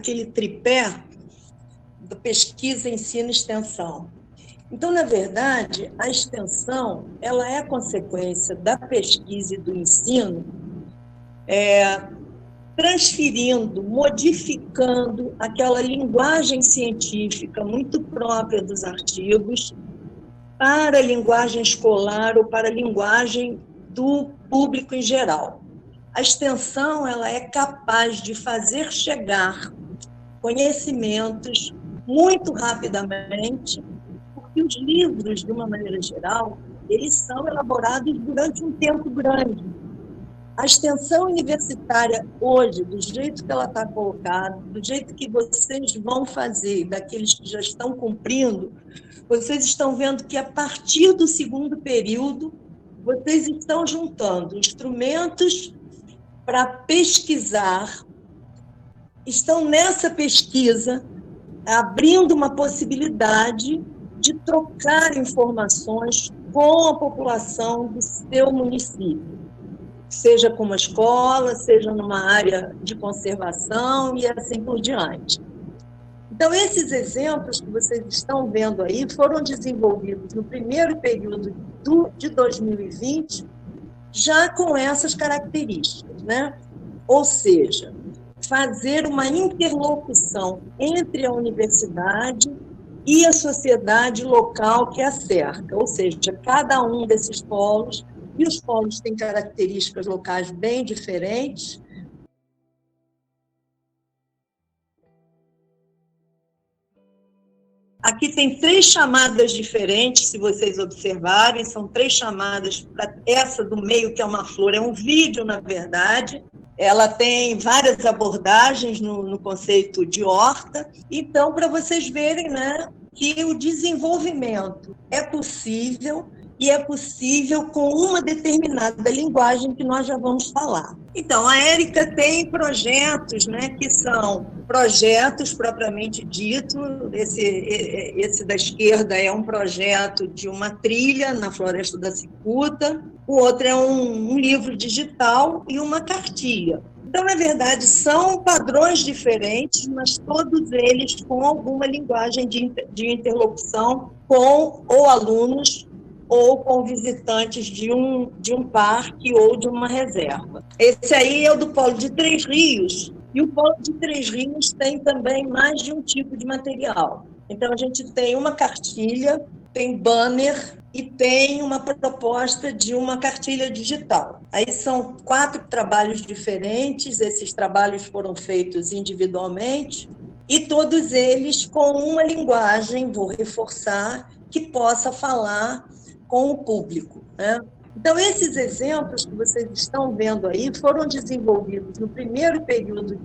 aquele tripé da pesquisa, ensino e extensão. Então, na verdade, a extensão ela é consequência da pesquisa e do ensino, transferindo, modificando aquela linguagem científica muito própria dos artigos para a linguagem escolar ou para a linguagem do público em geral. A extensão ela é capaz de fazer chegar conhecimentos muito rapidamente, porque os livros, de uma maneira geral, eles são elaborados durante um tempo grande. A extensão universitária hoje, do jeito que ela está colocada, do jeito que vocês vão fazer, daqueles que já estão cumprindo, vocês estão vendo que, a partir do segundo período, vocês estão juntando instrumentos para pesquisar, estão nessa pesquisa abrindo uma possibilidade de trocar informações com a população do seu município, seja com uma escola, seja numa área de conservação e assim por diante. Então, esses exemplos que vocês estão vendo aí foram desenvolvidos no primeiro período de 2020, já com essas características, né? Ou seja, fazer uma interlocução entre a universidade e a sociedade local que a cerca, ou seja, cada um desses polos, e os polos têm características locais bem diferentes. Aqui tem 3 chamadas diferentes, se vocês observarem, são 3 chamadas. Essa do meio, que é uma flor, é um vídeo, na verdade. Ela tem várias abordagens no conceito de horta. Então, para vocês verem, né, que o desenvolvimento é possível, e é possível com uma determinada linguagem que nós já vamos falar. Então, a Érica tem projetos, né, que são projetos propriamente dito. Esse da esquerda é um projeto de uma trilha na Floresta da Cicuta, o outro é um livro digital e uma cartilha. Então, na verdade, são padrões diferentes, mas todos eles com alguma linguagem de interlocução com ou alunos ou com visitantes de um parque ou de uma reserva. Esse aí é o do Polo de Três Rios, e o Polo de Três Rios tem também mais de um tipo de material. Então, a gente tem uma cartilha, tem banner e tem uma proposta de uma cartilha digital. Aí são 4 trabalhos diferentes, esses trabalhos foram feitos individualmente, e todos eles com uma linguagem, vou reforçar, que possa falar com o público, né? Então, esses exemplos que vocês estão vendo aí foram desenvolvidos no primeiro período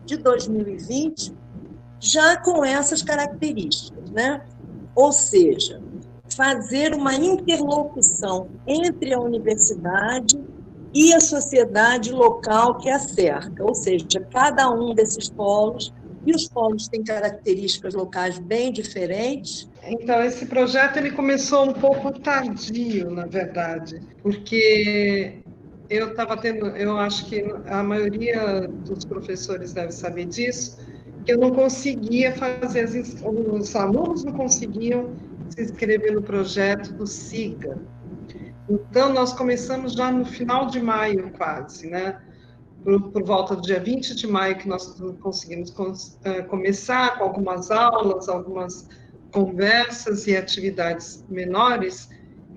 de 2020, já com essas características, né? Ou seja, fazer uma interlocução entre a universidade e a sociedade local que a cerca, ou seja, cada um desses polos, e os polos têm características locais bem diferentes. Então, esse projeto ele começou um pouco tardio, na verdade, porque eu acho que a maioria dos professores deve saber disso, que eu não conseguia fazer, os alunos não conseguiam se inscrever no projeto do SIGA. Então, nós começamos já no final de maio, quase, né? Por volta do dia 20 de maio, que nós conseguimos começar com algumas aulas, algumas conversas e atividades menores.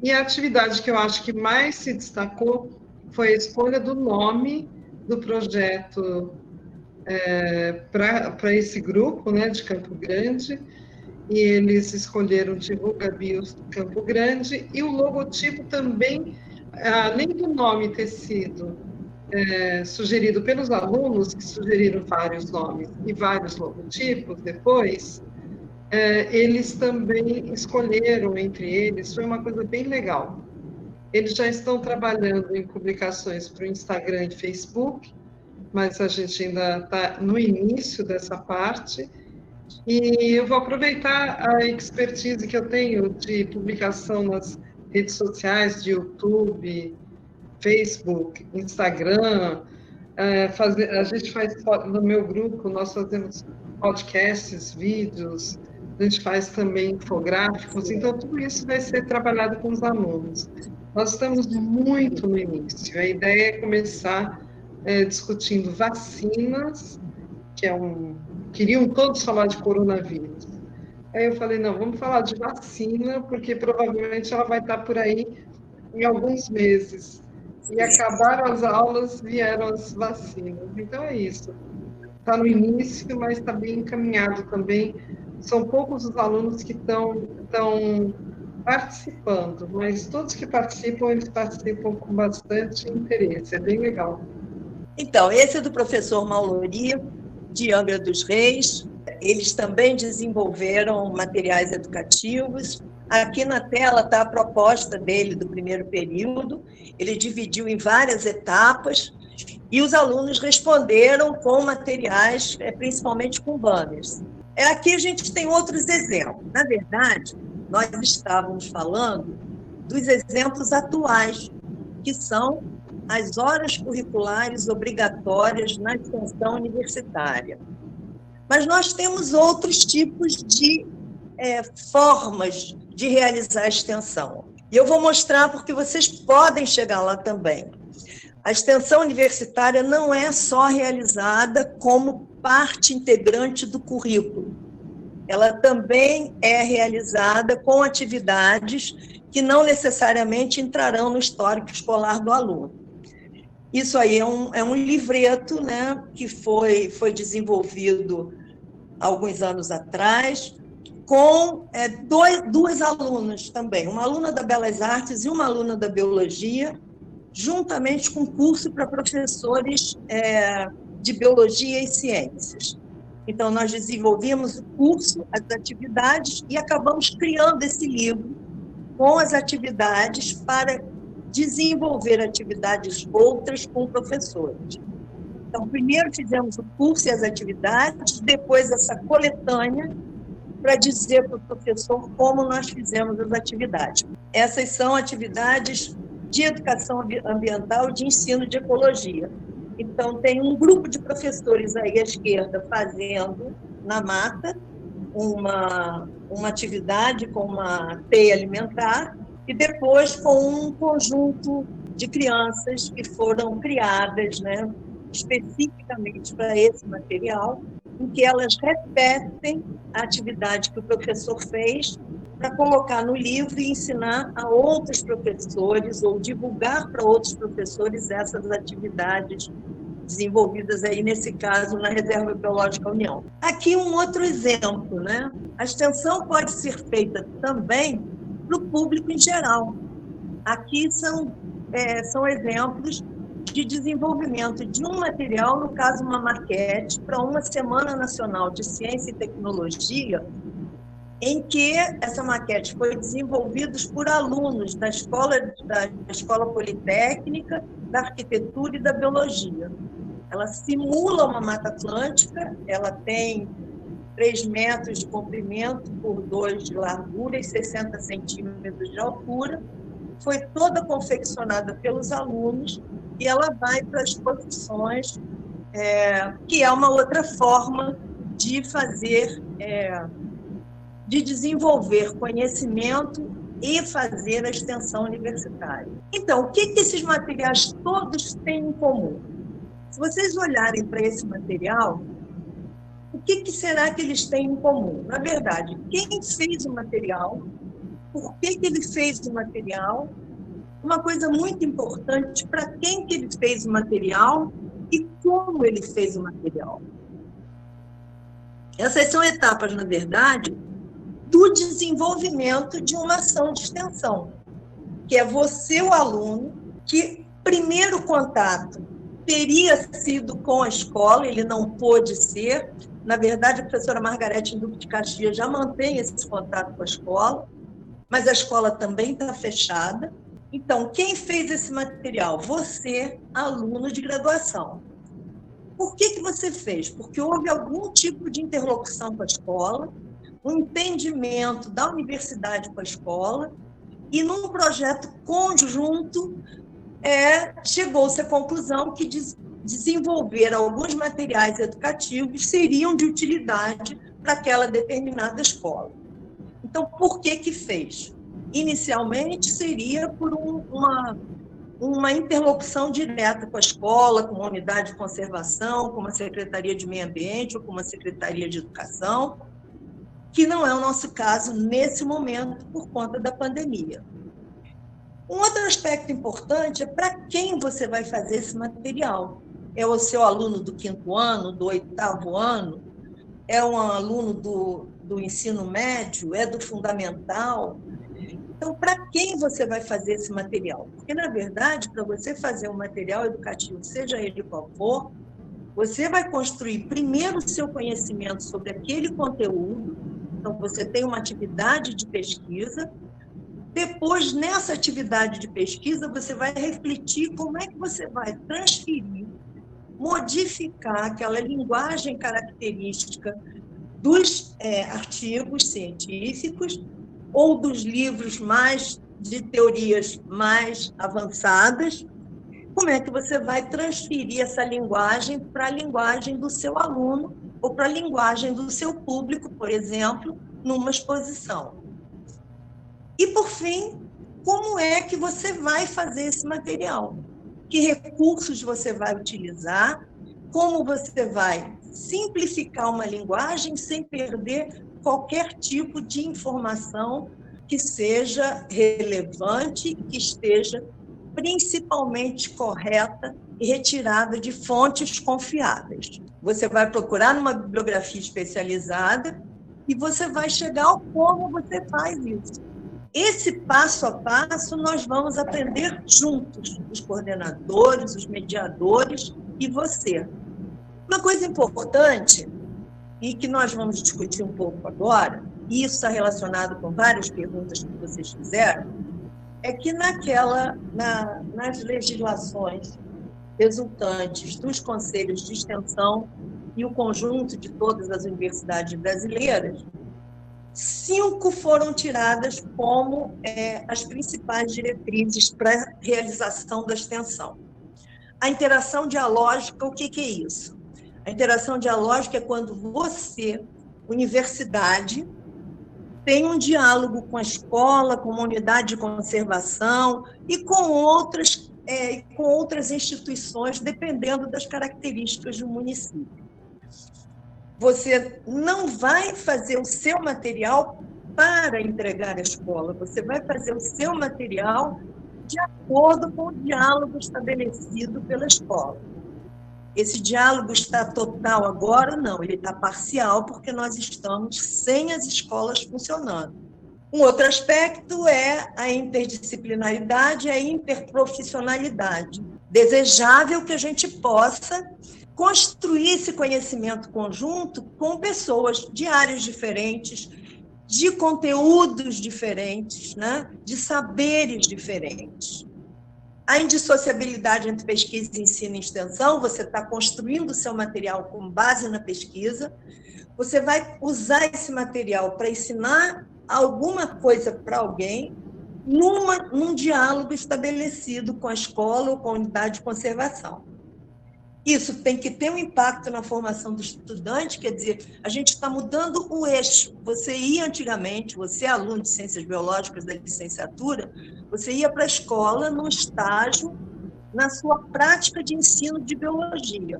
E a atividade que eu acho que mais se destacou foi a escolha do nome do projeto para esse grupo, né, de Campo Grande, e eles escolheram Divulga Bios Campo Grande, e o logotipo também, além do nome ter sido sugerido pelos alunos, que sugeriram vários nomes e vários logotipos depois, eles também escolheram entre eles, foi uma coisa bem legal. Eles já estão trabalhando em publicações para o Instagram e Facebook, mas a gente ainda está no início dessa parte, e eu vou aproveitar a expertise que eu tenho de publicação nas redes sociais, de YouTube, Facebook, Instagram. A gente faz, no meu grupo, nós fazemos podcasts, vídeos, a gente faz também infográficos, então tudo isso vai ser trabalhado com os alunos. Nós estamos muito no início, a ideia é começar discutindo vacinas, queriam todos falar de coronavírus. Aí eu falei, não, vamos falar de vacina, porque provavelmente ela vai estar por aí em alguns meses. E acabaram as aulas, vieram as vacinas. Então é isso. Está no início, mas está bem encaminhado também. São poucos os alunos que estão participando, mas todos que participam, eles participam com bastante interesse. É bem legal. Então, esse é do professor Maulori, de Angra dos Reis. Eles também desenvolveram materiais educativos. Aqui na tela está a proposta dele do primeiro período. Ele dividiu em várias etapas e os alunos responderam com materiais, principalmente com banners. Aqui a gente tem outros exemplos. Na verdade, nós estávamos falando dos exemplos atuais, que são as horas curriculares obrigatórias na extensão universitária. Mas nós temos outros tipos de formas de realizar a extensão. E eu vou mostrar porque vocês podem chegar lá também. A extensão universitária não é só realizada como parte integrante do currículo. Ela também é realizada com atividades que não necessariamente entrarão no histórico escolar do aluno. Isso aí é um livreto, né, que foi desenvolvido há alguns anos atrás, com duas alunas também, uma aluna da Belas Artes e uma aluna da Biologia, juntamente com curso para professores de Biologia e Ciências. Então, nós desenvolvemos o curso, as atividades, e acabamos criando esse livro com as atividades para desenvolver atividades outras com professores. Então, primeiro fizemos o curso e as atividades, depois essa coletânea, para dizer para o professor como nós fizemos as atividades. Essas são atividades de educação ambiental e de ensino de ecologia. Então, tem um grupo de professores aí à esquerda fazendo, na mata, uma atividade com uma teia alimentar e depois com um conjunto de crianças que foram criadas, né, especificamente para esse material, em que elas repetem a atividade que o professor fez para colocar no livro e ensinar a outros professores ou divulgar para outros professores essas atividades desenvolvidas aí, nesse caso, na Reserva Biológica União. Aqui um outro exemplo, né? A extensão pode ser feita também para o público em geral. Aqui são exemplos de desenvolvimento de um material, no caso, uma maquete, para uma Semana Nacional de Ciência e Tecnologia, em que essa maquete foi desenvolvida por alunos da Escola Politécnica, da Arquitetura e da Biologia. Ela simula uma Mata Atlântica, ela tem 3 metros de comprimento por 2 de largura e 60 centímetros de altura, foi toda confeccionada pelos alunos e ela vai para as exposições, que é uma outra forma de fazer, de desenvolver conhecimento e fazer a extensão universitária. Então, o que esses materiais todos têm em comum? Se vocês olharem para esse material, o que será que eles têm em comum? Na verdade, quem fez o material, por que ele fez o material, uma coisa muito importante, para quem que ele fez o material e como ele fez o material. Essas são etapas, na verdade, do desenvolvimento de uma ação de extensão, que é você, o aluno, que primeiro contato teria sido com a escola, ele não pôde ser. Na verdade, a professora Margarete Duque de Caxias já mantém esse contato com a escola, mas a escola também está fechada. Então, quem fez esse material? Você, aluno de graduação. Por que você fez? Porque houve algum tipo de interlocução com a escola, um entendimento da universidade com a escola, e num projeto conjunto chegou-se à conclusão que desenvolver alguns materiais educativos que seriam de utilidade para aquela determinada escola. Então, por que fez? Inicialmente, seria por uma interlocução direta com a escola, com uma unidade de conservação, com uma secretaria de meio ambiente ou com uma secretaria de educação, que não é o nosso caso nesse momento por conta da pandemia. Um outro aspecto importante é para quem você vai fazer esse material. É o seu aluno do 5º ano, do 8º ano? É um aluno do ensino médio? É do fundamental? Então, para quem você vai fazer esse material? Porque, na verdade, para você fazer um material educativo, seja ele qual for, você vai construir primeiro o seu conhecimento sobre aquele conteúdo. Então, você tem uma atividade de pesquisa. Depois, nessa atividade de pesquisa, você vai refletir como é que você vai transferir, modificar aquela linguagem característica dos artigos científicos ou dos livros de teorias mais avançadas. Como é que você vai transferir essa linguagem para a linguagem do seu aluno ou para a linguagem do seu público, por exemplo, numa exposição? E, por fim, como é que você vai fazer esse material? Que recursos você vai utilizar? Como você vai simplificar uma linguagem sem perder qualquer tipo de informação que seja relevante e que esteja principalmente correta e retirada de fontes confiáveis. Você vai procurar numa bibliografia especializada e você vai chegar ao como você faz isso. Esse passo a passo nós vamos aprender juntos, os coordenadores, os mediadores e você. Uma coisa importante, e que nós vamos discutir um pouco agora, e isso está relacionado com várias perguntas que vocês fizeram, é que nas legislações resultantes dos conselhos de extensão e o conjunto de todas as universidades brasileiras, 5 foram tiradas como as principais diretrizes para a realização da extensão. A interação dialógica, o que é isso? A interação dialógica é quando você, universidade, tem um diálogo com a escola, com uma unidade de conservação e com outras instituições, dependendo das características do município. Você não vai fazer o seu material para entregar à escola, você vai fazer o seu material de acordo com o diálogo estabelecido pela escola. Esse diálogo está total agora? Não, ele está parcial, porque nós estamos sem as escolas funcionando. Um outro aspecto é a interdisciplinaridade e a interprofissionalidade. Desejável que a gente possa construir esse conhecimento conjunto com pessoas de áreas diferentes, de conteúdos diferentes, né? De saberes diferentes. A indissociabilidade entre pesquisa, ensino e extensão, você está construindo o seu material com base na pesquisa, você vai usar esse material para ensinar alguma coisa para alguém num diálogo estabelecido com a escola ou com a unidade de conservação. Isso tem que ter um impacto na formação do estudante, quer dizer, a gente está mudando o eixo. Você ia antigamente, você é aluno de ciências biológicas da licenciatura, você ia para a escola num estágio na sua prática de ensino de biologia.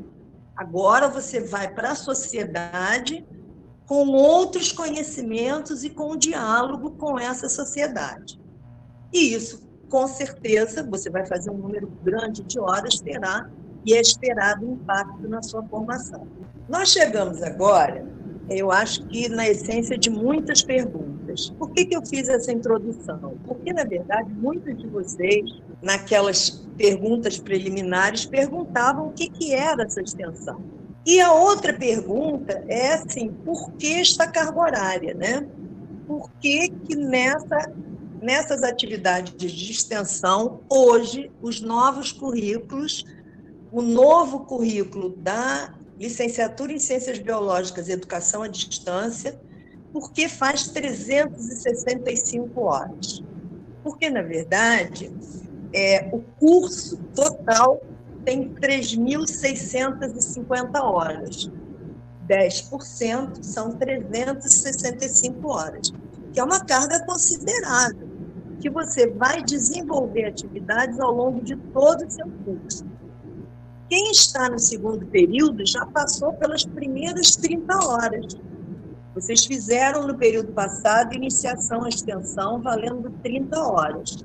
Agora você vai para a sociedade com outros conhecimentos e com o diálogo com essa sociedade. E isso, com certeza, você vai fazer um número grande de horas, terá e é esperado um impacto na sua formação. Nós chegamos agora, eu acho que na essência de muitas perguntas. Por que eu fiz essa introdução? Porque, na verdade, muitos de vocês, naquelas perguntas preliminares, perguntavam o que era essa extensão. E a outra pergunta é assim, por que esta carga horária, né? Por que nessas atividades de extensão, hoje, os novos currículos, o novo currículo da licenciatura em Ciências Biológicas e Educação à Distância, porque faz 365 horas. Porque, na verdade, o curso total tem 3.650 horas. 10% são 365 horas, que é uma carga considerável, que você vai desenvolver atividades ao longo de todo o seu curso. Quem está no segundo período já passou pelas primeiras 30 horas. Vocês fizeram no período passado iniciação à extensão valendo 30 horas.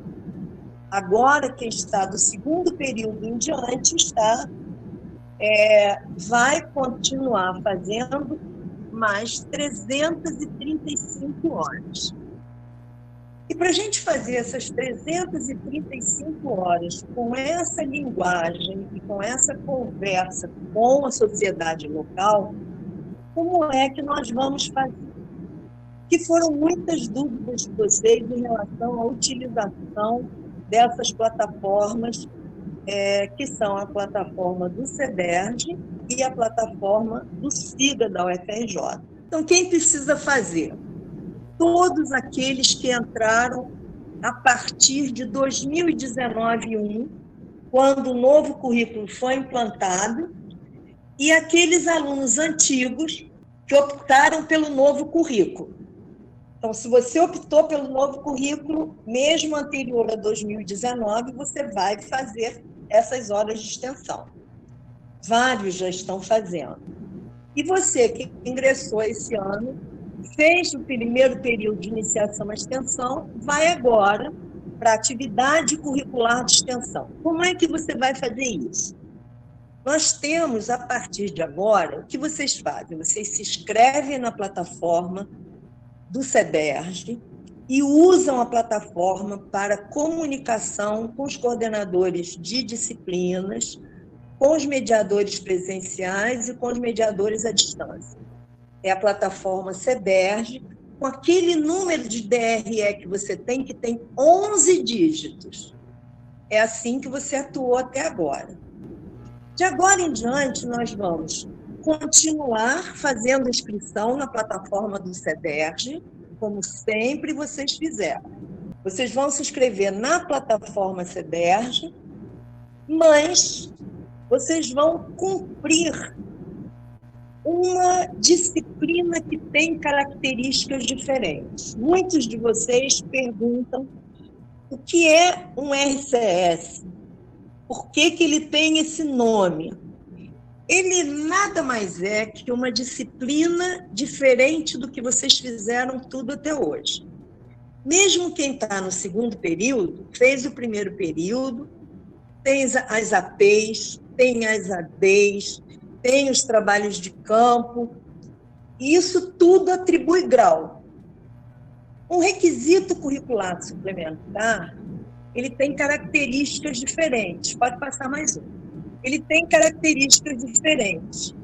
Agora, quem está do segundo período em diante vai continuar fazendo mais 335 horas. E para a gente fazer essas 335 horas com essa linguagem e com essa conversa com a sociedade local, como é que nós vamos fazer? Que foram muitas dúvidas de vocês em relação à utilização dessas plataformas, que são a plataforma do CEDERJ e a plataforma do SIGA da UFRJ. Então, quem precisa fazer? Todos aqueles que entraram a partir de 2019-1, quando o novo currículo foi implantado, e aqueles alunos antigos que optaram pelo novo currículo. Então, se você optou pelo novo currículo, mesmo anterior a 2019, você vai fazer essas horas de extensão. Vários já estão fazendo. E você que ingressou esse ano, fez o primeiro período de iniciação à extensão, vai agora para a atividade curricular de extensão. Como é que você vai fazer isso? Nós temos, a partir de agora, o que vocês fazem? Vocês se inscrevem na plataforma do CEDERJ e usam a plataforma para comunicação com os coordenadores de disciplinas, com os mediadores presenciais e com os mediadores à distância. É a plataforma CEDERJ, com aquele número de DRE que você tem, que tem 11 dígitos. É assim que você atuou até agora. De agora em diante, nós vamos continuar fazendo inscrição na plataforma do CEDERJ, como sempre vocês fizeram. Vocês vão se inscrever na plataforma CEDERJ, mas vocês vão cumprir uma disciplina que tem características diferentes. Muitos de vocês perguntam o que é um RCS, por que ele tem esse nome. Ele nada mais é que uma disciplina diferente do que vocês fizeram tudo até hoje. Mesmo quem está no segundo período, fez o primeiro período, tem as APs, tem as ADs, tem os trabalhos de campo, e isso tudo atribui grau. Um requisito curricular suplementar, ele tem características diferentes. Pode passar mais um. Ele tem características diferentes.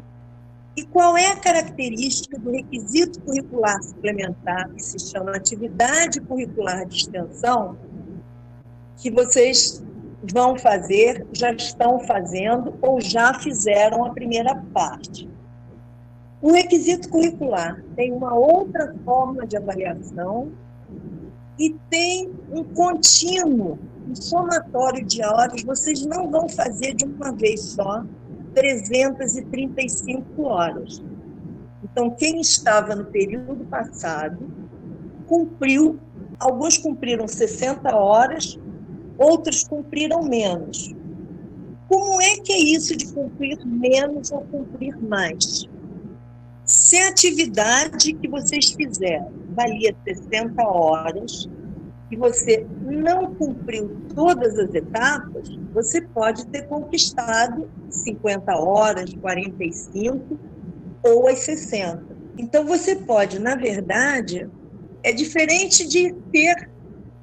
E qual é a característica do requisito curricular suplementar, que se chama atividade curricular de extensão, que vocês vão fazer, já estão fazendo ou já fizeram a primeira parte? O requisito curricular tem uma outra forma de avaliação e tem um contínuo, um somatório de horas. Vocês não vão fazer de uma vez só 335 horas. Então, quem estava no período passado cumpriu, alguns cumpriram 60 horas, outros cumpriram menos. Como é que é isso de cumprir menos ou cumprir mais? Se a atividade que vocês fizeram valia 60 horas e você não cumpriu todas as etapas, você pode ter conquistado 50 horas, 45 ou as 60. Então, você pode, na verdade, é diferente de ter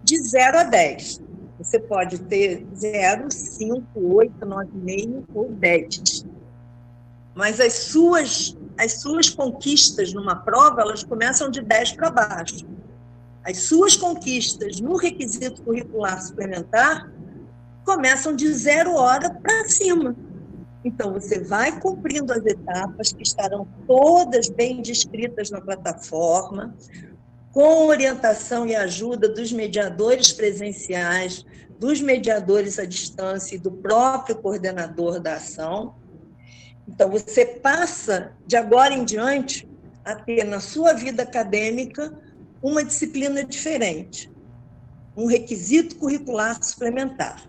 de 0 a 10. Você pode ter 0, 5, 8, 9,5 ou 10. Mas as suas conquistas numa prova, elas começam de 10 para baixo. As suas conquistas no requisito curricular suplementar começam de 0 hora para cima. Então, você vai cumprindo as etapas que estarão todas bem descritas na plataforma. com orientação e ajuda dos mediadores presenciais, dos mediadores à distância e do próprio coordenador da ação. Então, você passa, de agora em diante, a ter na sua vida acadêmica uma disciplina diferente, um requisito curricular suplementar.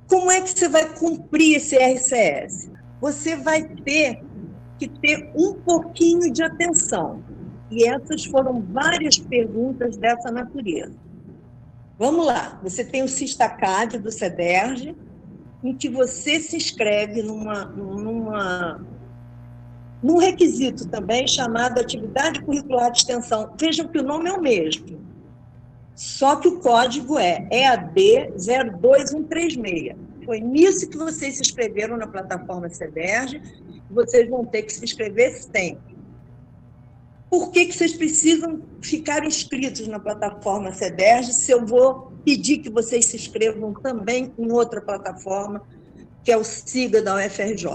Como é que você vai cumprir esse RCS? Você vai ter que ter um pouquinho de atenção. E essas foram várias perguntas dessa natureza. Vamos lá, você tem o Sistacad do CEDERJ, em que você se inscreve num requisito também chamado Atividade Curricular de Extensão. Vejam que o nome é o mesmo, só que o código é EAD 02136. Foi nisso que vocês se inscreveram na plataforma CEDERJ, vocês vão ter que se inscrever sempre. Por que vocês precisam ficar inscritos na plataforma CEDERJ se eu vou pedir que vocês se inscrevam também em outra plataforma, que é o SIGA da UFRJ?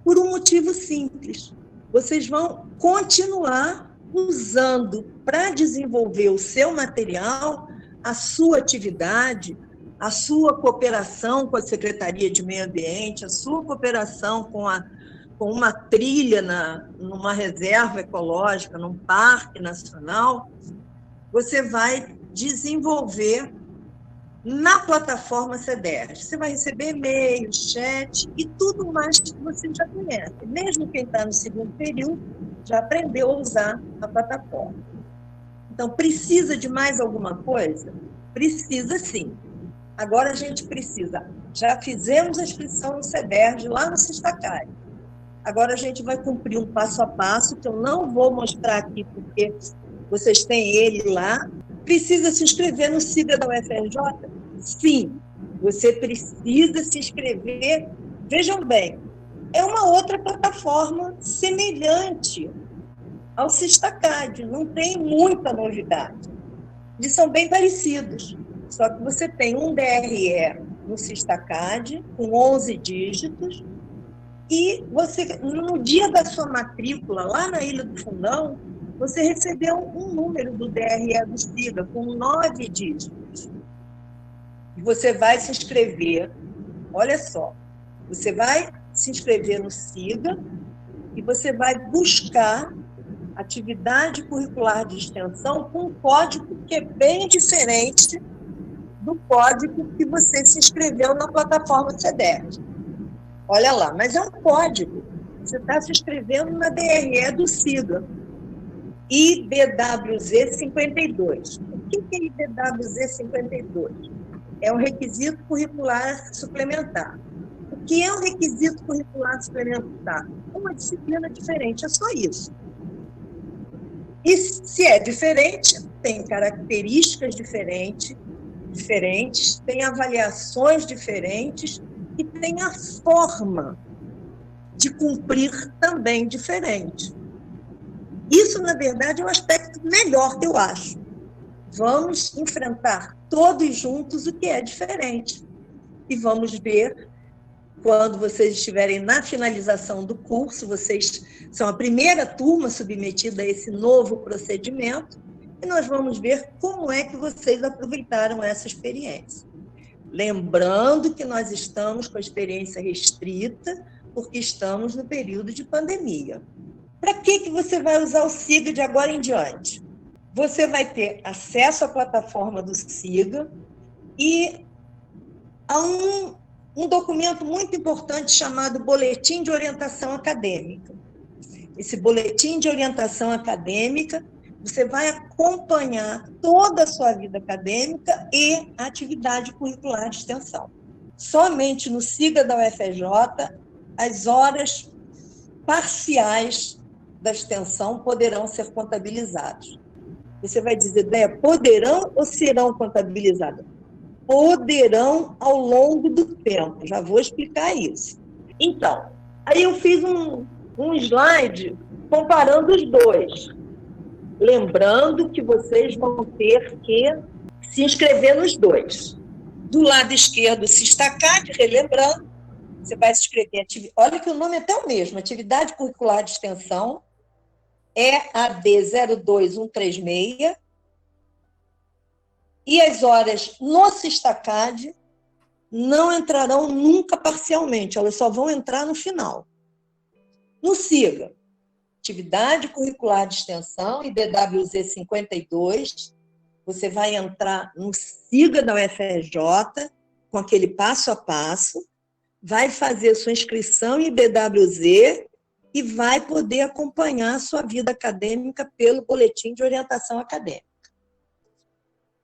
Por um motivo simples. Vocês vão continuar usando para desenvolver o seu material, a sua atividade, a sua cooperação com a Secretaria de Meio Ambiente, a sua cooperação com uma trilha numa reserva ecológica, num parque nacional, você vai desenvolver na plataforma CEDERJ. Você vai receber e-mail, chat e tudo mais que você já conhece. Mesmo quem está no segundo período já aprendeu a usar a plataforma. Então, precisa de mais alguma coisa? Precisa sim. Agora a gente precisa. Já fizemos a inscrição no CEDERJ lá no Sistacad. Agora a gente vai cumprir um passo a passo, que eu não vou mostrar aqui, porque vocês têm ele lá. Precisa se inscrever no SIGA da UFRJ? Sim, você precisa se inscrever. Vejam bem, é uma outra plataforma semelhante ao Sistacad, não tem muita novidade. Eles são bem parecidos, só que você tem um DRE no Sistacad, com 11 dígitos, e você, no dia da sua matrícula, lá na Ilha do Fundão, você recebeu um número do DRE do SIGA, com 9 dígitos. E você vai se inscrever, olha só, você vai se inscrever no SIGA e você vai buscar atividade curricular de extensão com um código que é bem diferente do código que você se inscreveu na plataforma CEDERJ. Olha lá, mas é um código. Você está se inscrevendo na DRE do SIGA. IBWZ 52. O que é IBWZ 52? É um requisito curricular suplementar. O que é um requisito curricular suplementar? Uma disciplina diferente, é só isso. E se é diferente, tem características diferentes, tem avaliações diferentes e tem a forma de cumprir também diferente. Isso, na verdade, é o aspecto melhor que eu acho. Vamos enfrentar todos juntos o que é diferente. E vamos ver, quando vocês estiverem na finalização do curso, vocês são a primeira turma submetida a esse novo procedimento, e nós vamos ver como é que vocês aproveitaram essa experiência. Lembrando que nós estamos com a experiência restrita, porque estamos no período de pandemia. Para que você vai usar o SIGA de agora em diante? Você vai ter acesso à plataforma do SIGA e a um documento muito importante chamado Boletim de Orientação Acadêmica. Esse Boletim de Orientação Acadêmica, você vai acompanhar toda a sua vida acadêmica e a atividade curricular de extensão. Somente no SIGA da UFRJ, as horas parciais da extensão poderão ser contabilizadas. Você vai dizer, Déia, poderão ou serão contabilizadas? Poderão ao longo do tempo. Já vou explicar isso. Então, aí eu fiz um slide comparando os dois. Lembrando que vocês vão ter que se inscrever nos dois. Do lado esquerdo, Sistacad, relembrando, você vai se inscrever. Olha que o nome é até o mesmo, Atividade Curricular de Extensão, EAD 02136, e as horas no Sistacad não entrarão nunca parcialmente, elas só vão entrar no final. No SIGA, Atividade Curricular de Extensão, IBWZ 52, você vai entrar no SIGA da UFRJ, com aquele passo a passo, vai fazer sua inscrição em IBWZ e vai poder acompanhar a sua vida acadêmica pelo Boletim de Orientação Acadêmica.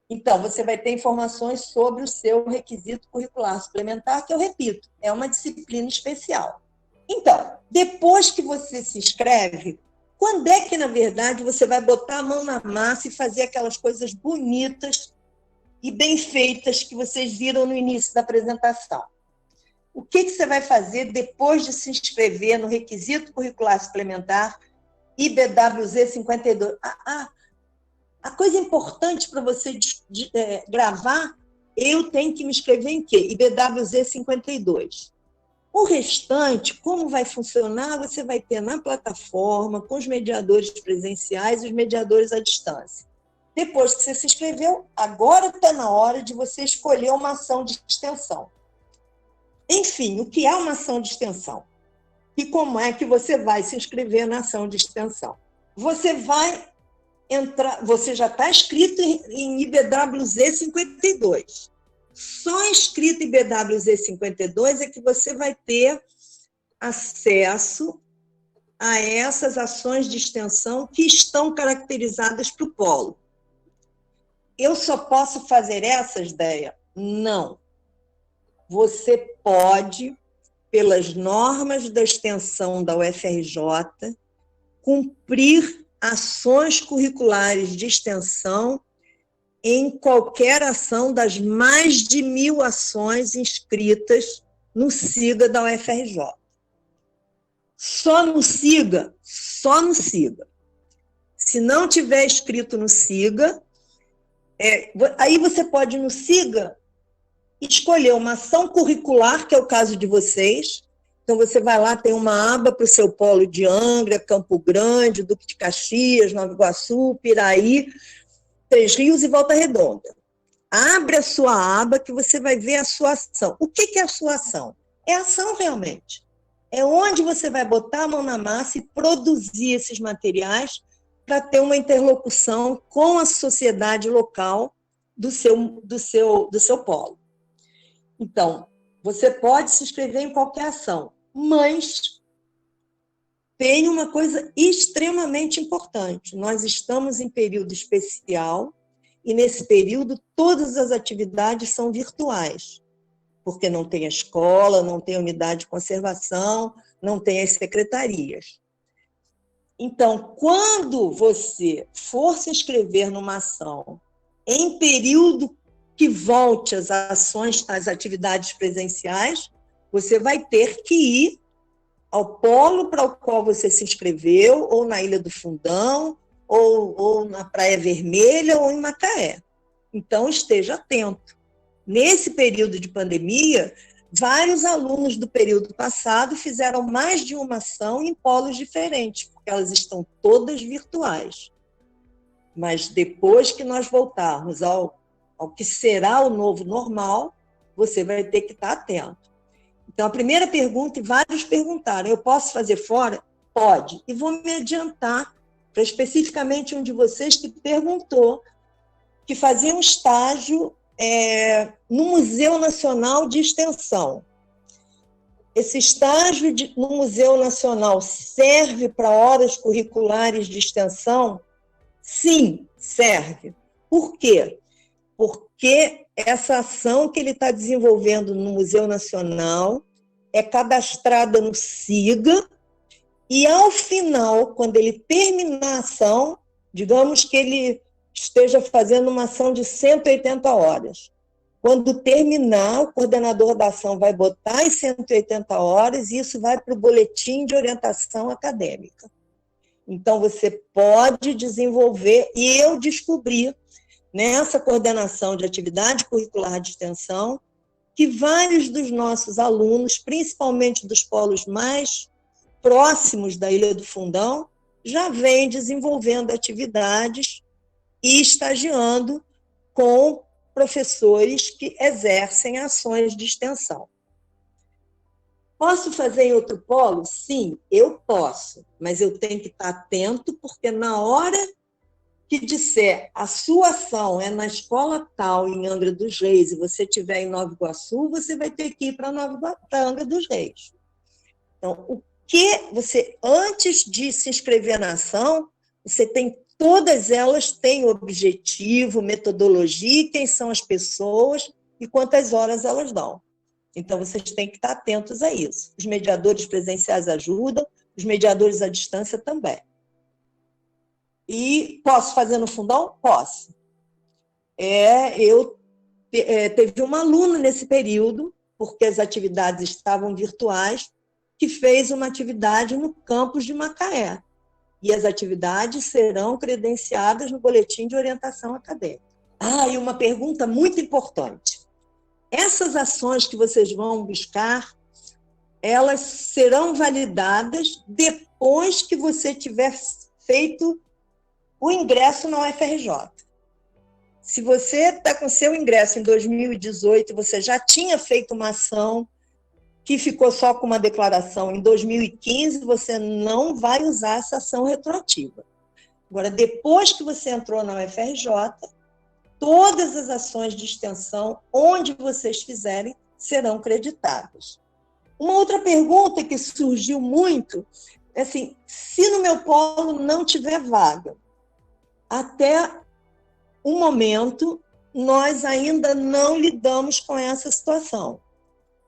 Então, você vai ter informações sobre o seu requisito curricular suplementar, que eu repito, é uma disciplina especial. Então, depois que você se inscreve, quando é que, na verdade, você vai botar a mão na massa e fazer aquelas coisas bonitas e bem feitas que vocês viram no início da apresentação? O que você vai fazer depois de se inscrever no requisito curricular suplementar IBWZ 52? A coisa importante para você gravar, eu tenho que me inscrever em quê? IBWZ 52. O restante, como vai funcionar, você vai ter na plataforma, com os mediadores presenciais e os mediadores à distância. Depois que você se inscreveu, agora está na hora de você escolher uma ação de extensão. Enfim, o que é uma ação de extensão? E como é que você vai se inscrever na ação de extensão? Você vai entrar, você já está inscrito em IBWZ 52. Só inscrito em IBWZ 52 é que você vai ter acesso a essas ações de extensão que estão caracterizadas para o polo. Eu só posso fazer essas, Déia? Não. Você pode, pelas normas da extensão da UFRJ, cumprir ações curriculares de extensão em qualquer ação das mais de 1.000 ações inscritas no SIGA da UFRJ. Só no SIGA. Se não tiver inscrito no SIGA, aí você pode, no SIGA, escolher uma ação curricular, que é o caso de vocês. Então, você vai lá, tem uma aba para o seu polo de Angra, Campo Grande, Duque de Caxias, Nova Iguaçu, Piraí, Três Rios e Volta Redonda. Abre a sua aba que você vai ver a sua ação. O que é a sua ação? É ação realmente. É onde você vai botar a mão na massa e produzir esses materiais para ter uma interlocução com a sociedade local do seu polo. Então, você pode se inscrever em qualquer ação, mas tem uma coisa extremamente importante. Nós estamos em período especial e, nesse período, todas as atividades são virtuais, porque não tem a escola, não tem a unidade de conservação, não tem as secretarias. Então, quando você for se inscrever numa ação em período que volte às ações, às atividades presenciais, você vai ter que ir ao polo para o qual você se inscreveu, ou na Ilha do Fundão, ou na Praia Vermelha, ou em Macaé. Então, esteja atento. Nesse período de pandemia, vários alunos do período passado fizeram mais de uma ação em polos diferentes, porque elas estão todas virtuais. Mas depois que nós voltarmos ao que será o novo normal, você vai ter que estar atento. Então, a primeira pergunta, e vários perguntaram, eu posso fazer fora? Pode. E vou me adiantar para especificamente um de vocês que perguntou que fazia um estágio no Museu Nacional de Extensão. Esse estágio no Museu Nacional serve para horas curriculares de extensão? Sim, serve. Por quê? Porque essa ação que ele está desenvolvendo no Museu Nacional é cadastrada no SIGA e, ao final, quando ele terminar a ação, digamos que ele esteja fazendo uma ação de 180 horas. Quando terminar, o coordenador da ação vai botar as 180 horas e isso vai para o boletim de orientação acadêmica. Então, você pode desenvolver, e eu descobri, nessa coordenação de atividade curricular de extensão, que vários dos nossos alunos, principalmente dos polos mais próximos da Ilha do Fundão, já vem desenvolvendo atividades e estagiando com professores que exercem ações de extensão. Posso fazer em outro polo? Sim, eu posso, mas eu tenho que estar atento, porque na hora que disser a sua ação é na escola tal, em Angra dos Reis, e você estiver em Nova Iguaçu, você vai ter que ir para Angra dos Reis. Então, o que você, antes de se inscrever na ação, você tem, todas elas têm objetivo, metodologia, quem são as pessoas e quantas horas elas dão. Então, vocês têm que estar atentos a isso. Os mediadores presenciais ajudam, os mediadores à distância também. E posso fazer no fundão? Posso. Teve uma aluna nesse período, porque as atividades estavam virtuais, que fez uma atividade no campus de Macaé. E as atividades serão credenciadas no boletim de orientação acadêmica. E uma pergunta muito importante. Essas ações que vocês vão buscar, elas serão validadas depois que você tiver feito o ingresso na UFRJ. Se você está com seu ingresso em 2018, você já tinha feito uma ação que ficou só com uma declaração em 2015, você não vai usar essa ação retroativa. Agora, depois que você entrou na UFRJ, todas as ações de extensão, onde vocês fizerem, serão creditadas. Uma outra pergunta que surgiu muito é assim, se no meu polo não tiver vaga, até o momento, nós ainda não lidamos com essa situação.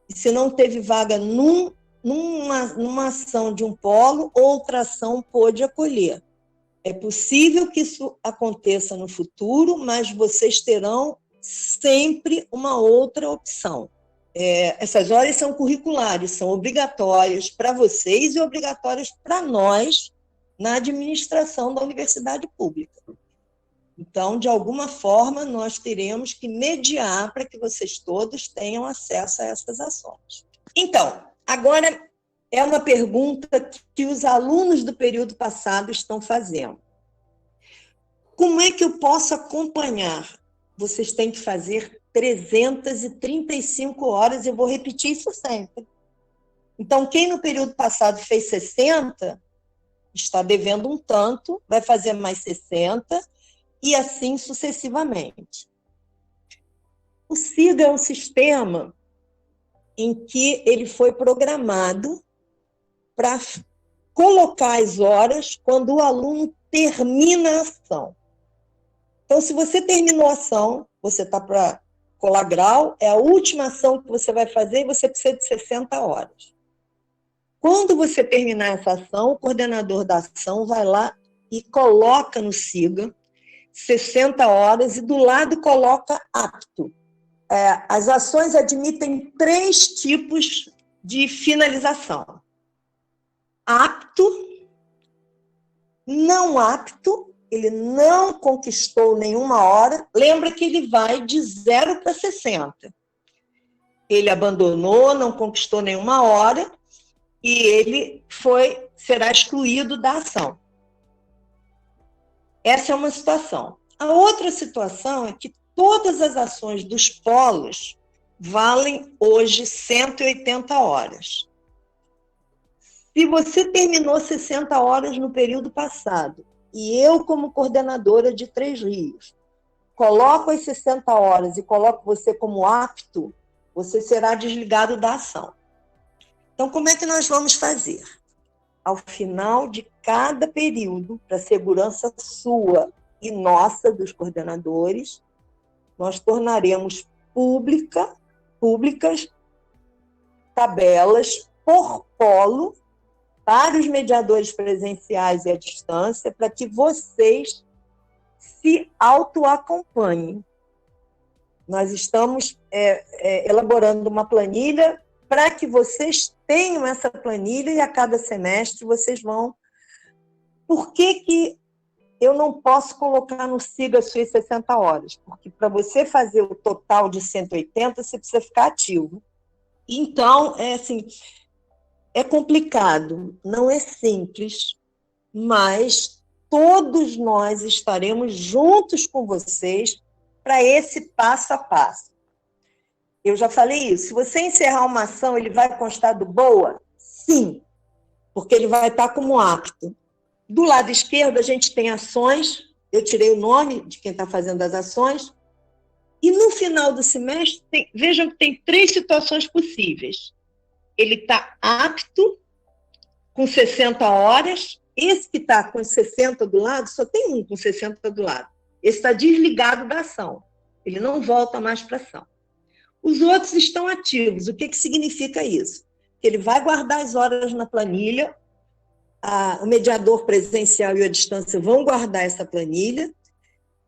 E se não teve vaga numa ação de um polo, outra ação pôde acolher. É possível que isso aconteça no futuro, mas vocês terão sempre uma outra opção. Essas horas são curriculares, são obrigatórias para vocês e obrigatórias para nós na administração da universidade pública. Então, de alguma forma, nós teremos que mediar para que vocês todos tenham acesso a essas ações. Então, agora é uma pergunta que os alunos do período passado estão fazendo. Como é que eu posso acompanhar? Vocês têm que fazer 335 horas, eu vou repetir isso sempre. Então, quem no período passado fez 60, está devendo um tanto, vai fazer mais 60, e assim sucessivamente. O SIGA é um sistema em que ele foi programado para colocar as horas quando o aluno termina a ação. Então, se você terminou a ação, você está para colar grau, é a última ação que você vai fazer e você precisa de 60 horas. Quando você terminar essa ação, o coordenador da ação vai lá e coloca no SIGA 60 horas e do lado coloca apto. As ações admitem 3 tipos de finalização. Apto, não apto, ele não conquistou nenhuma hora. Lembra que ele vai de 0 para 60. Ele abandonou, não conquistou nenhuma hora e ele será excluído da ação. Essa é uma situação. A outra situação é que todas as ações dos polos valem hoje 180 horas. Se você terminou 60 horas no período passado, e eu, como coordenadora de Três Rios, coloco as 60 horas e coloco você como apto, você será desligado da ação. Então, como é que nós vamos fazer? Ao final de cada período, para a segurança sua e nossa, dos coordenadores, nós tornaremos públicas tabelas por polo para os mediadores presenciais e à distância, para que vocês se autoacompanhem. Nós estamos elaborando uma planilha para que vocês tenham essa planilha e a cada semestre vocês vão... Por que eu não posso colocar no SIGA as suas 60 horas? Porque para você fazer o total de 180, você precisa ficar ativo. Então, é complicado, não é simples, mas todos nós estaremos juntos com vocês para esse passo a passo. Eu já falei isso. Se você encerrar uma ação, ele vai constar do BOA? Sim, porque ele vai estar como apto. Do lado esquerdo, a gente tem ações, eu tirei o nome de quem está fazendo as ações, e no final do semestre, vejam que tem 3 situações possíveis. Ele está apto, com 60 horas, esse que está com 60 do lado, só tem um com 60 do lado. Esse está desligado da ação, ele não volta mais para a ação. Os outros estão ativos. O que significa isso? Que ele vai guardar as horas na planilha, o mediador presencial e a distância vão guardar essa planilha,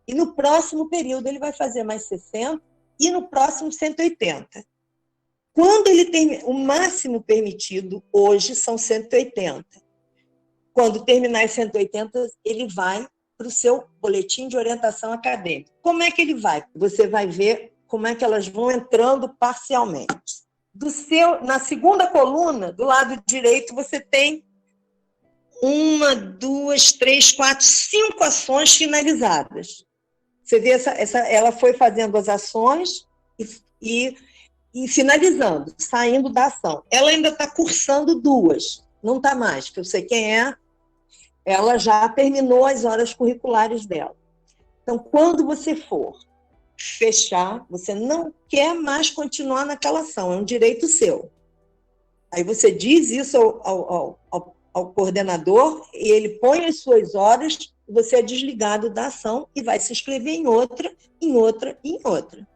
e no próximo período ele vai fazer mais 60 e no próximo 180. Quando ele tem o máximo permitido hoje são 180. Quando terminar as 180, ele vai para o seu boletim de orientação acadêmica. Como é que ele vai? Você vai ver como é que elas vão entrando parcialmente. Na segunda coluna, do lado direito, você tem 1, 2, 3, 4, 5 ações finalizadas. Você vê, ela foi fazendo as ações e finalizando, saindo da ação. Ela ainda está cursando 2, não está mais, que eu sei quem é, ela já terminou as horas curriculares dela. Então, quando você for fechar, você não quer mais continuar naquela ação, é um direito seu. Aí você diz isso ao coordenador, e ele põe as suas horas, você é desligado da ação e vai se inscrever em outra, em outra e em outra.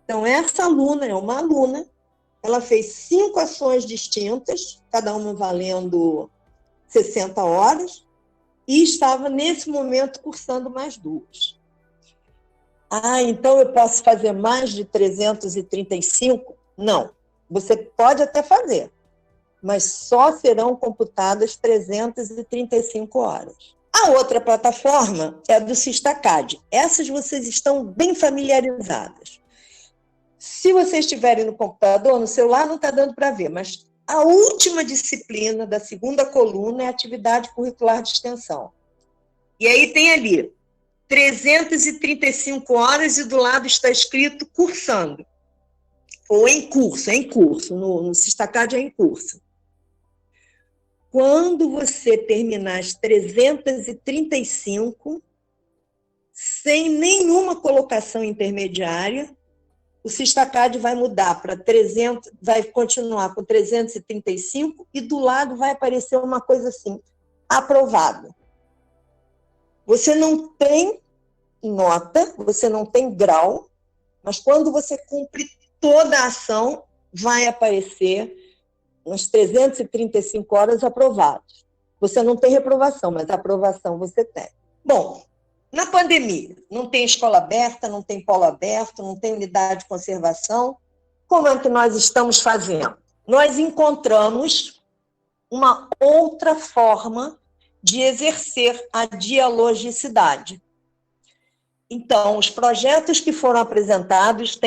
Então, essa aluna é uma aluna, ela fez 5 ações distintas, cada uma valendo 60 horas, e estava, nesse momento, cursando mais 2. Então eu posso fazer mais de 335? Não. Você pode até fazer, mas só serão computadas 335 horas. A outra plataforma é a do Sistacad. Essas vocês estão bem familiarizadas. Se vocês estiverem no computador, no celular não está dando para ver, mas a última disciplina da segunda coluna é a atividade curricular de extensão. E aí tem ali 335 horas e do lado está escrito cursando. Ou em curso. No Sistacad é em curso. Quando você terminar as 335, sem nenhuma colocação intermediária, o Sistacad vai mudar para 300, vai continuar com 335 e do lado vai aparecer uma coisa assim, aprovado. Você não tem nota, você não tem grau, mas quando você cumpre toda a ação, vai aparecer umas 335 horas aprovadas. Você não tem reprovação, mas aprovação você tem. Bom, na pandemia, não tem escola aberta, não tem polo aberto, não tem unidade de conservação. Como é que nós estamos fazendo? Nós encontramos uma outra forma de exercer a dialogicidade. Então, os projetos que foram apresentados,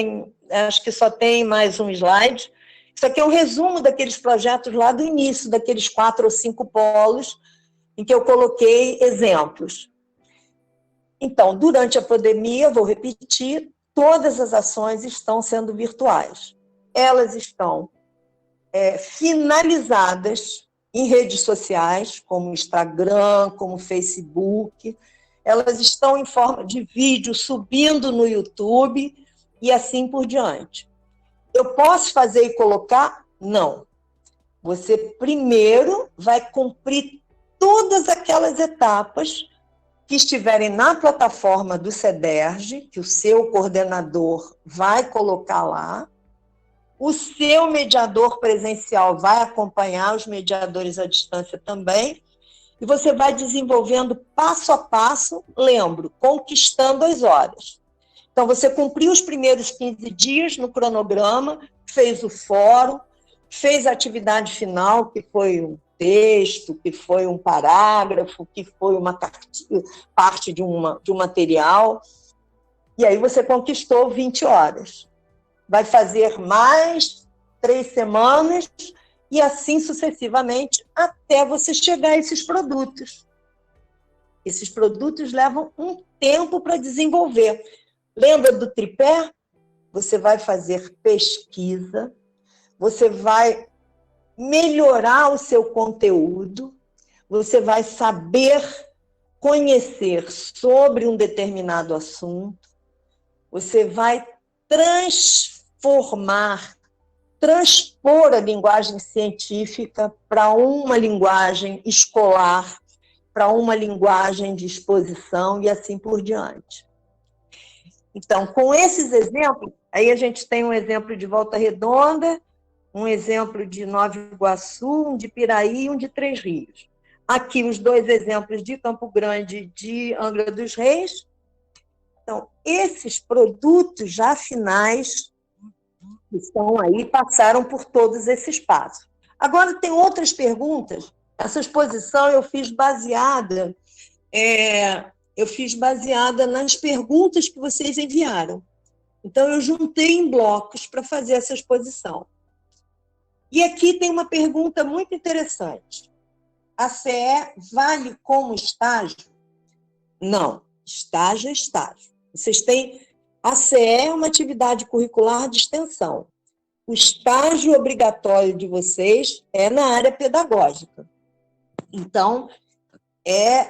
acho que só tem mais um slide. Isso aqui é um resumo daqueles projetos lá do início, daqueles 4 ou 5 polos, em que eu coloquei exemplos. Então, durante a pandemia, vou repetir, todas as ações estão sendo virtuais. Elas estão finalizadas em redes sociais, como Instagram, como Facebook. Elas estão em forma de vídeo, subindo no YouTube e assim por diante. Eu posso fazer e colocar? Não. Você primeiro vai cumprir todas aquelas etapas que estiverem na plataforma do CEDERJ, que o seu coordenador vai colocar lá, o seu mediador presencial vai acompanhar, os mediadores à distância também, e você vai desenvolvendo passo a passo, lembro, conquistando as horas. Então, você cumpriu os primeiros 15 dias no cronograma, fez o fórum, fez a atividade final, que foi um texto, que foi um parágrafo, que foi uma parte de um material, e aí você conquistou 20 horas. Vai fazer mais 3 semanas e assim sucessivamente até você chegar a esses produtos. Esses produtos levam um tempo para desenvolver. Lembra do tripé? Você vai fazer pesquisa, você vai melhorar o seu conteúdo, você vai saber conhecer sobre um determinado assunto, você vai transpor a linguagem científica para uma linguagem escolar, para uma linguagem de exposição e assim por diante. Então, com esses exemplos, aí a gente tem um exemplo de Volta Redonda, um exemplo de Nova Iguaçu, um de Piraí e um de Três Rios. Aqui os 2 exemplos de Campo Grande e de Angra dos Reis. Então, esses produtos já finais que estão aí passaram por todos esses passos. Agora, tem outras perguntas. Essa exposição eu fiz baseada nas perguntas que vocês enviaram. Então, eu juntei em blocos para fazer essa exposição. E aqui tem uma pergunta muito interessante. A CE vale como estágio? Não, estágio é estágio. A CE é uma atividade curricular de extensão. O estágio obrigatório de vocês é na área pedagógica. Então, é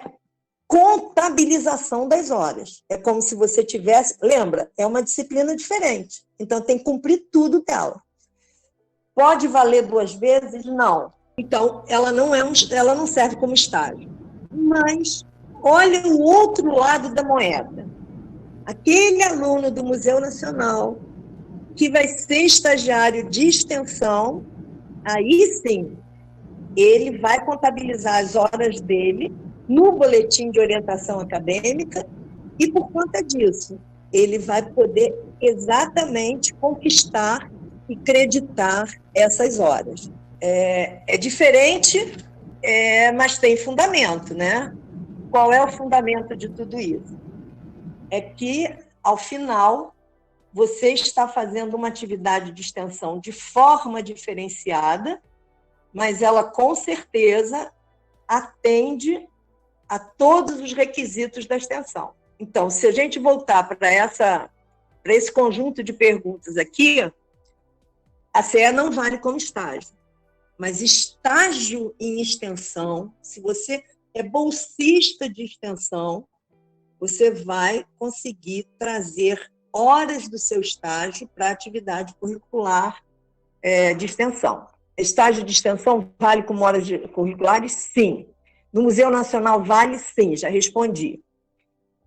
contabilização das horas. É como se você tivesse... Lembra, é uma disciplina diferente. Então, tem que cumprir tudo dela. Pode valer 2 vezes? Não. Então, ela não serve como estágio. Mas, olha o outro lado da moeda. Aquele aluno do Museu Nacional que vai ser estagiário de extensão, aí sim, ele vai contabilizar as horas dele no boletim de orientação acadêmica e, por conta disso, ele vai poder exatamente conquistar e creditar essas horas. É diferente, mas tem fundamento, né? Qual é o fundamento de tudo isso? É que, ao final, você está fazendo uma atividade de extensão de forma diferenciada, mas ela, com certeza, atende a todos os requisitos da extensão. Então, se a gente voltar para esse conjunto de perguntas aqui, a CE não vale como estágio. Mas estágio em extensão, se você é bolsista de extensão, você vai conseguir trazer horas do seu estágio para a atividade curricular de extensão. Estágio de extensão vale como horas curriculares? Sim. No Museu Nacional vale? Sim, já respondi.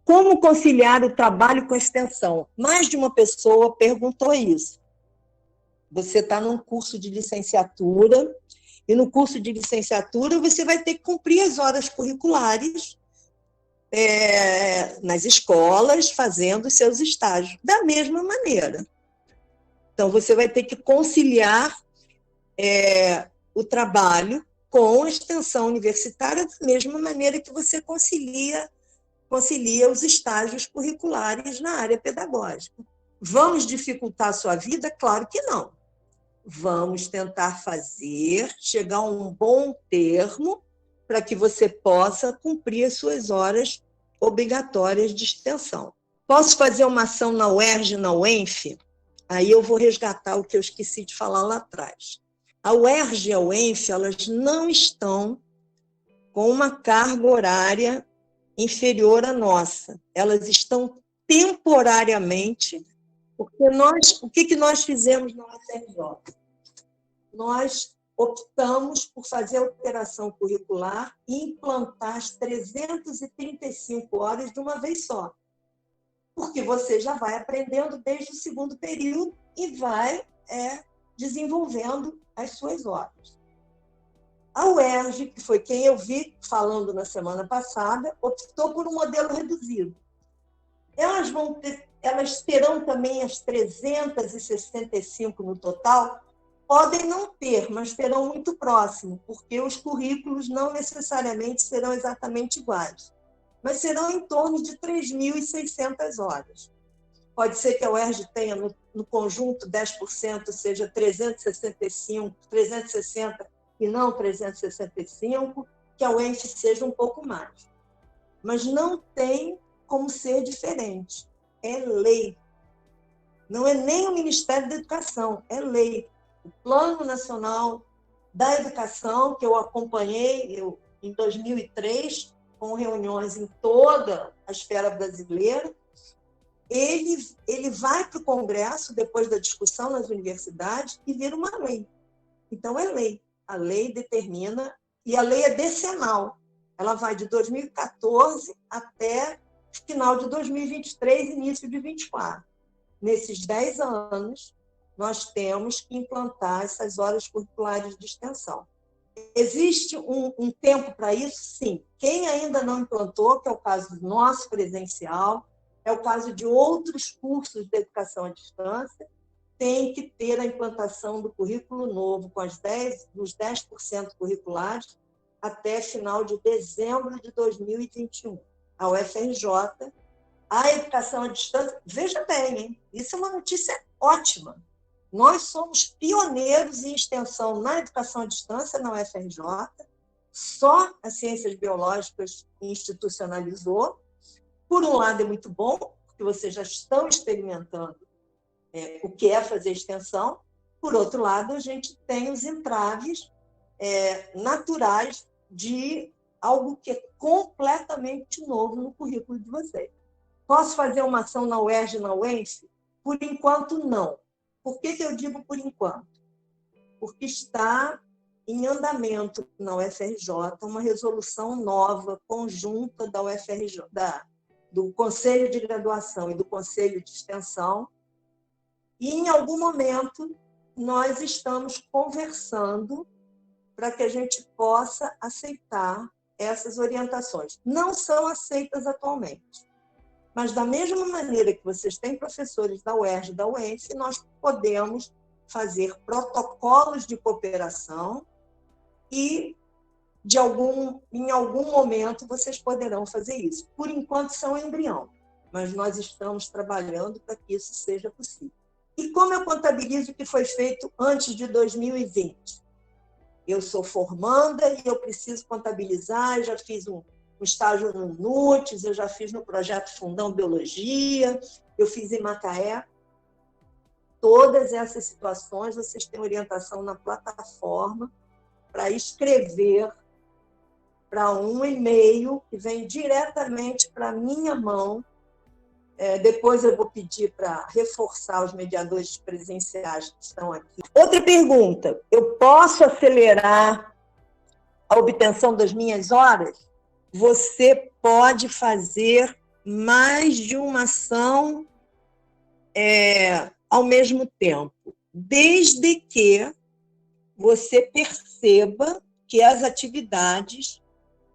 Como conciliar o trabalho com a extensão? Mais de uma pessoa perguntou isso. Você está num curso de licenciatura, e no curso de licenciatura você vai ter que cumprir as horas curriculares nas escolas, fazendo seus estágios, da mesma maneira. Então, você vai ter que conciliar o trabalho com a extensão universitária da mesma maneira que você concilia os estágios curriculares na área pedagógica. Vamos dificultar a sua vida? Claro que não. Vamos tentar chegar a um bom termo para que você possa cumprir as suas horas obrigatórias de extensão. Posso fazer uma ação na UERJ e na UENF? Aí eu vou resgatar o que eu esqueci de falar lá atrás. A UERJ e a UENF, elas não estão com uma carga horária inferior à nossa. Elas estão temporariamente, porque o que nós fizemos na UFRJ? Nós optamos por fazer a alteração curricular e implantar as 335 horas de uma vez só. Porque você já vai aprendendo desde o 2º período e vai desenvolvendo as suas horas. A UERJ, que foi quem eu vi falando na semana passada, optou por um modelo reduzido. Elas terão também as 365 no total. Podem não ter, mas terão muito próximo, porque os currículos não necessariamente serão exatamente iguais, mas serão em torno de 3.600 horas. Pode ser que a UERJ tenha, no conjunto, 10%, seja 360 e não 365, que a UENF seja um pouco mais. mas não tem como ser diferente. É lei. Não é nem o Ministério da Educação, é lei. O Plano Nacional da Educação, que eu acompanhei em 2003, com reuniões em toda a esfera brasileira, ele vai para o Congresso, depois da discussão nas universidades, e vira uma lei. Então, é lei. A lei determina, e a lei é decenal. Ela vai de 2014 até final de 2023, início de 2024. Nesses 10 anos, nós temos que implantar essas horas curriculares de extensão. Existe um tempo para isso? Sim. Quem ainda não implantou, que é o caso do nosso presencial, é o caso de outros cursos de educação à distância, tem que ter a implantação do currículo novo com os 10% curriculares até final de dezembro de 2021. A UFRJ, a educação à distância, veja bem, hein? Isso é uma notícia ótima. Nós somos pioneiros em extensão na educação à distância na UFRJ, só as ciências biológicas institucionalizou. Por um lado, é muito bom, porque vocês já estão experimentando o que é fazer extensão. Por outro lado, a gente tem os entraves naturais de algo que é completamente novo no currículo de vocês. Posso fazer uma ação na UERJ e na UENF? Por enquanto, não. Por que eu digo por enquanto? Porque está em andamento na UFRJ uma resolução nova, conjunta da UFRJ, do Conselho de Graduação e do Conselho de Extensão, e, em algum momento, nós estamos conversando para que a gente possa aceitar essas orientações. Não são aceitas atualmente, mas, da mesma maneira que vocês têm professores da UERJ e da UENF, nós podemos fazer protocolos de cooperação e, em algum momento, vocês poderão fazer isso. Por enquanto, são embrião, mas nós estamos trabalhando para que isso seja possível. E como eu contabilizo o que foi feito antes de 2020? Eu sou formanda e eu preciso contabilizar, eu já fiz um estágio no NUTES, eu já fiz no projeto Fundão Biologia, eu fiz em Macaé. Todas essas situações, vocês têm orientação na plataforma para escrever para um e-mail que vem diretamente para a minha mão. Depois eu vou pedir para reforçar os mediadores presenciais que estão aqui. Outra pergunta, eu posso acelerar a obtenção das minhas horas? Você pode fazer mais de uma ação ao mesmo tempo, desde que você perceba que as atividades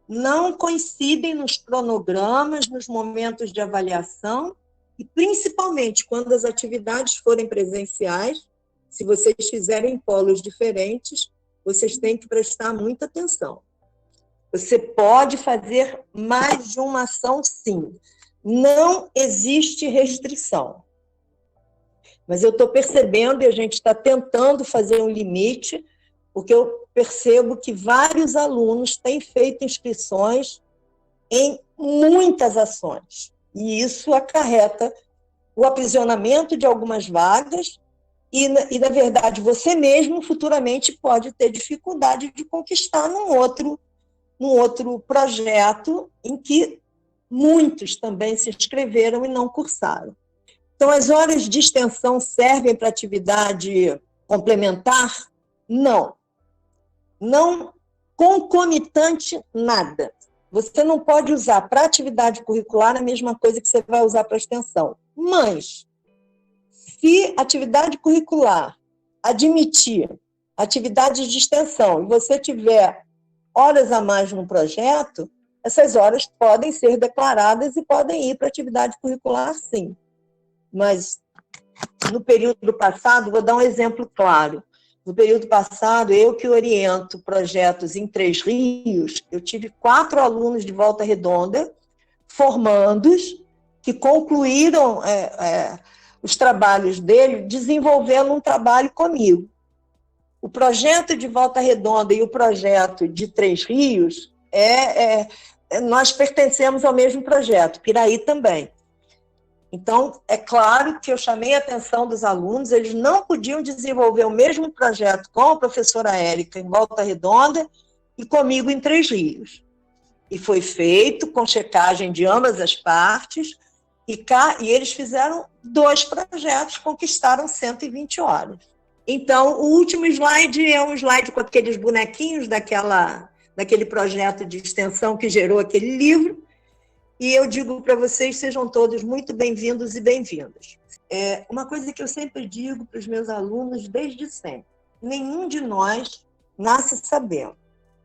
não coincidem nos cronogramas, nos momentos de avaliação, e principalmente quando as atividades forem presenciais, se vocês fizerem polos diferentes, vocês têm que prestar muita atenção. Você pode fazer mais de uma ação, sim. Não existe restrição. Mas eu estou percebendo, e a gente está tentando fazer um limite, porque eu percebo que vários alunos têm feito inscrições em muitas ações. E isso acarreta o aprisionamento de algumas vagas e, na verdade, você mesmo futuramente pode ter dificuldade de conquistar num outro projeto em que muitos também se inscreveram e não cursaram. Então, as horas de extensão servem para atividade complementar? Não. Não concomitante, nada. Você não pode usar para atividade curricular a mesma coisa que você vai usar para extensão. Mas, se atividade curricular admitir atividades de extensão e você tiver horas a mais no projeto, essas horas podem ser declaradas e podem ir para atividade curricular, sim. Mas, no período passado, vou dar um exemplo claro. No período passado, eu que oriento projetos em 3 Rios, eu tive 4 alunos de Volta Redonda, formandos, que concluíram os trabalhos dele, desenvolvendo um trabalho comigo. O projeto de Volta Redonda e o projeto de 3 Rios nós pertencemos ao mesmo projeto, Piraí também. Então, é claro que eu chamei a atenção dos alunos, eles não podiam desenvolver o mesmo projeto com a professora Érica em Volta Redonda e comigo em Três Rios. E foi feito com checagem de ambas as partes, e eles fizeram 2 projetos, conquistaram 120 horas. Então, o último slide é um slide com aqueles bonequinhos daquele projeto de extensão que gerou aquele livro, e eu digo para vocês, sejam todos muito bem-vindos e bem-vindas. Uma coisa que eu sempre digo para os meus alunos, desde sempre, nenhum de nós nasce sabendo.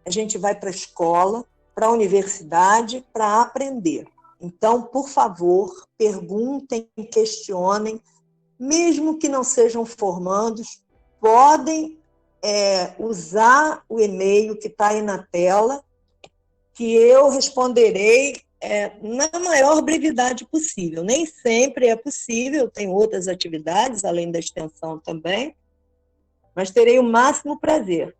A gente vai para a escola, para a universidade, para aprender. Então, por favor, perguntem, questionem, mesmo que não sejam formandos, podem usar o e-mail que está aí na tela, que eu responderei na maior brevidade possível. Nem sempre é possível, eu tenho outras atividades, além da extensão também, mas terei o máximo prazer.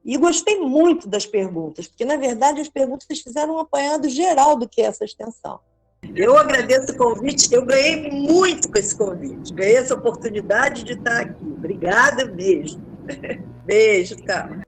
E gostei muito das perguntas, porque, na verdade, as perguntas fizeram um apanhado geral do que é essa extensão. Eu agradeço o convite, eu ganhei muito com esse convite, ganhei essa oportunidade de estar aqui. Obrigada, beijo. Beijo, tchau.